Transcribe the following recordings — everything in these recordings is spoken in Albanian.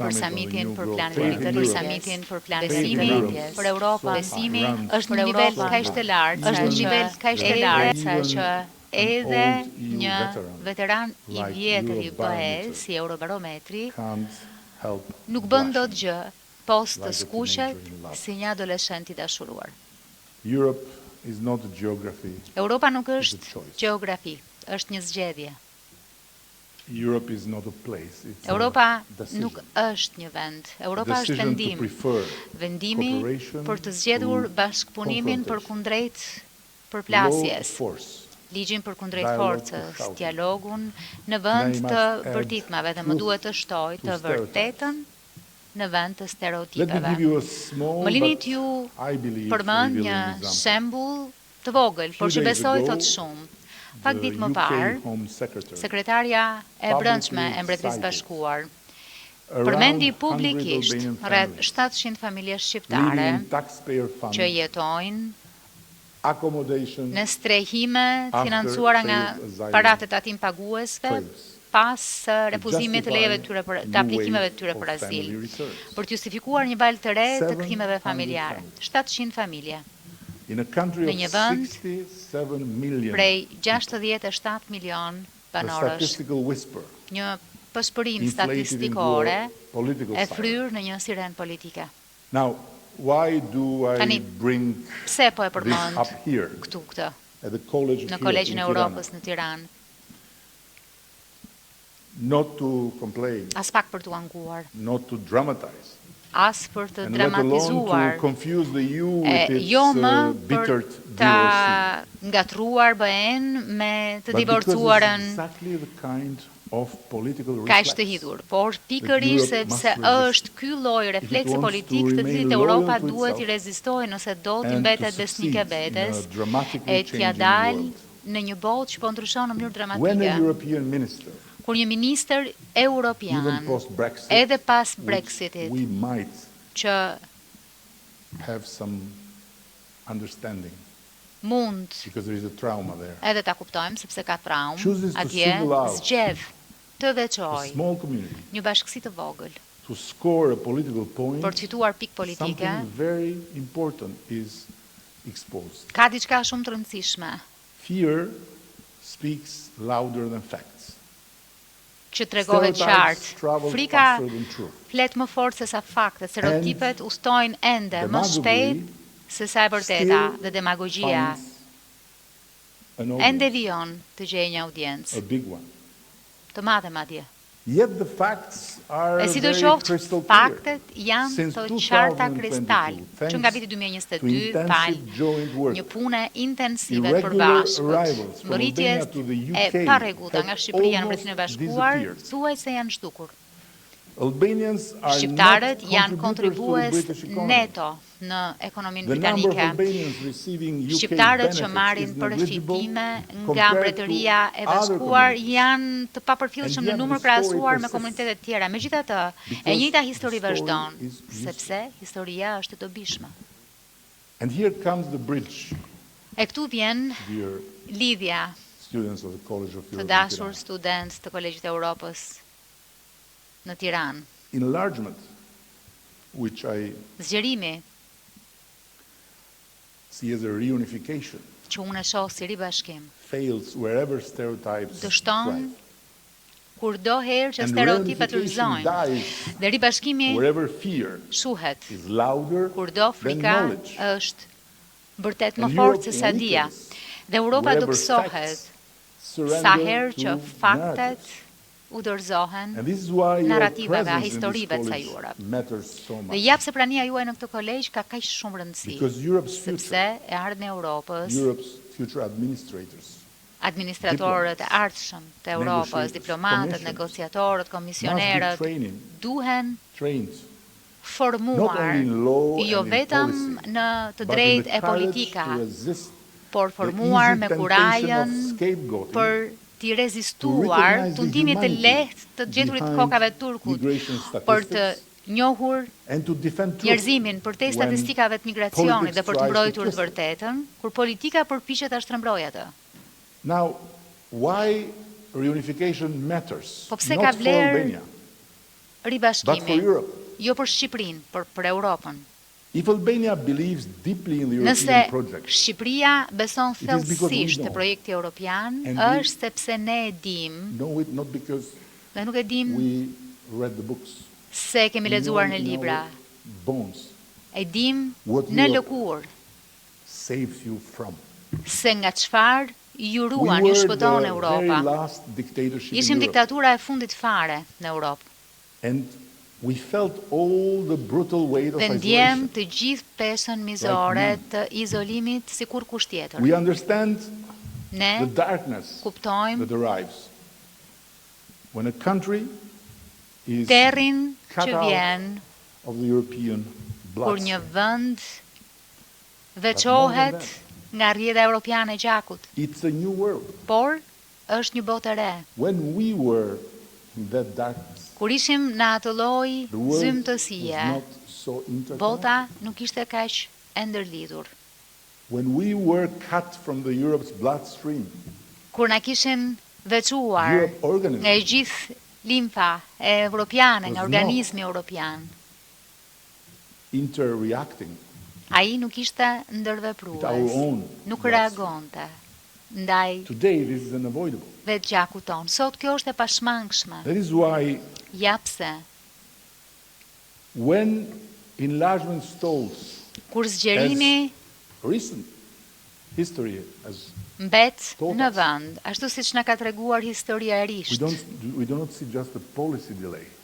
për samitin për planin e rritjes, për samitin për planin e rritjes, për Europën. Besimi është në nivel kaq të lartë, sa që edhe një veteran i vjetër i BE si Eurobarometri nuk bën dot gjë post të skuqet si një adoleshent i dashuruar. Europa nuk është gjeografi, është një zgjedhje. Europa nuk është një vend, Europa është vendim. Vendimi për të zgjedhur bashkëpunimin përkundrejt përplasjes, ligjin përkundrejt forcës, dialogun në vend të përditmave dhe më duhet të shtoj të vërtetën në vend të stereotipeve. Më lini t'ju përmend një shembull të vogël, por që besoj thot shumë. Pak ditë më parë, sekretarja e brendshme e Mbretërisë Bashkuar përmendi publikisht rreth 700 familje shqiptare që jetojnë në strehime financuara nga paratë të tatim paguesve pas refuzimit të lejeve të aplikimeve të tyre për azil, për të justifikuar një balë të re të kthimeve familjare. 700 familje. Në një vend prej 67 milion banorësh. Një pëshpërim statistikore e fryrë në një siren politike. Tani, pse po e përmend këtu këtë, në Kolegjin e Europës në Tiranë? As pak për të anguar, as për të dramatizuar, jo më për të ngatruar BE-n me të divorcuarën kaq të hidhur, por pikërisht sepse është ky lloj refleksi politik të cilit Europa duhet i rezistojë nëse do t'i mbetet besnike vetes e t'ja dalë në një botë që po ndryshon në mënyrë dramatike. Kur një ministër europian, edhe pas Brexitit, që mund edhe ta kuptojmë, sepse ka traumë, atje zgjedh të veçoj një bashkësi të vogël për të fituar pikë politike, ka diçka shumë të rëndësishme që tregohet qartë. Frika flet më fort se sa faktet, stereotipet ustojnë ende më shpejt se sa e vërteta dhe demagogjia ende vijon të gjejë një audiencë të madhe madje. E sidoqoftë, faktet janë të qarta kristal, që nga viti 2022 palë një pune intensive të përbashkët, mbërritjes e parregullta nga Shqipëria në Mbretërinë e Bashkuar, thuajse janë zhdukur. Shqiptarët janë kontribues neto në ekonominë britanike. Shqiptarët që marrin përfitime nga Mbretëria e Bashkuar janë të papërfillshëm në numër krahasuar me komunitetet tjera. Megjithatë, e njëjta histori vazhdon, sepse historia është e dobishme. E këtu vjen lidhja të dashur studentë të Kolegjit të Europës në Tiranë. Zgjerimi që unë e shoh si ribashkim dështon kur do herë që stereotipet rrëzojnë dhe ribashkimi shuhet kur do frika është vërtet më fort se sa dia dhe Europa do gëzohet sa herë që faktet u dorëzohen narrativave, historive të sajuara. Dhe jap se prania juaj në këtë kolegj ka kaq shumë rëndësi, sepse e ardhmja e Europës, administratorët e ardhshëm të Europës, diplomatët, negociatorët, komisionerët, duhen formuar jo vetëm në të drejtë e politika, por formuar me kurajën për t'i rezistuar tundimit të lehtë të gjeturit kokave turkut, për të njohur njerëzimin përtej statistikave të migracionit dhe për të mbrojtur të vërtetën, kur politika përpiqet ta shtrembrojë atë. Po pse ka vlerë ribashkimi, jo për Shqipërinë, por për Europën. Nëse Shqipëria beson thellësisht te projekti evropian, është sepse ne e dim, dhe nuk e dim se kemi lexuar në libra. E dim në lëkurë se nga çfarë ju ruan, ju shpëton Europa. Ishim diktatura e fundit fare në Europë. Dhe ndjem të gjithë peshën mizore të izolimit si kur kusht tjetër. Ne kuptojmë terrin që vjen kur një vend veçohet nga rrjedha europiane e gjakut. Por është një botë e re. Kur ishim në atë lloj zymtësie, bota nuk ishte kaq e ndërlidhur. Kur na kishin veçuar nga e gjithë limfa e evropiane, nga organizmi evropian, ai nuk ishte ndërveprues, nuk reagonte ndaj vetë gjakut ton. Sot kjo është e pashmangshme. Ja pse. Kur zgjerimi mbet në vend, ashtu siç na ka treguar historia e risht.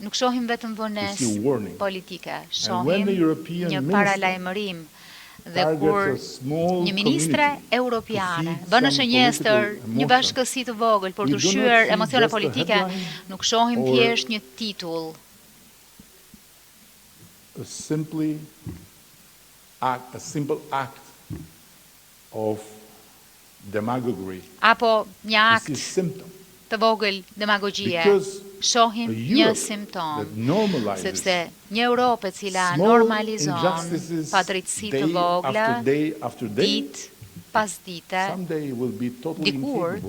Nuk shohim vetëm vonesë politike, shohim një paralajmërim. Dhe kur një ministre europiane bën në shënjestër një bashkësi të vogël për të ushqyer emocione politike, nuk shohim thjesht një titull. A simple act of demagogy. Apo një akt të vogël demagogjie. Shohim një simptom, sepse një Europë e cila normalizon padrejtësi të vogla, ditë pas dite, dikur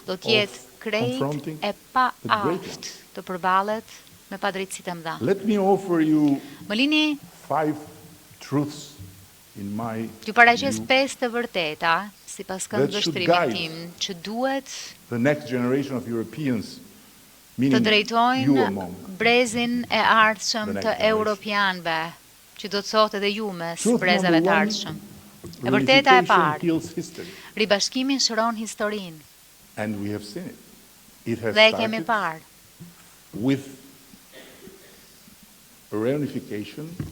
do t'jetë krejt e pa aftë të përballet me padrejtësitë e mëdha. Më lini t'ju paraqes 5 të vërteta, sipas këndvështrimit tim, që duhet të drejtojnë brezin e ardhshëm të europianëve, që do të thotë edhe ju mes brezave të ardhshëm. E vërteta e parë, ribashkimi shëron historinë. Dhe e kemi parë.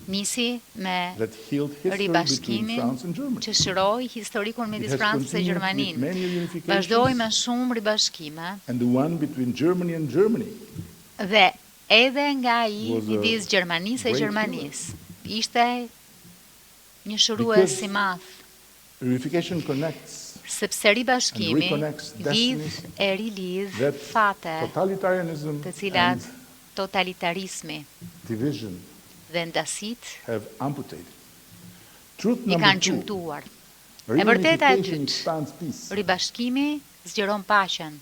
Nisi me ribashkimin që shëroi historikun midis Francës e Gjermanisë. Vazhdoi me shumë ribashkime. Dhe edhe nga ai midis Gjermanisë e Gjermanisë ishte një shërues i madh. Sepse ribashkimi lidh e rilidh fate të cilat totalitarizmi dhe ndasit i kanë gjymtuar. E vërteta e dytë, ribashkimi zgjeron paqen.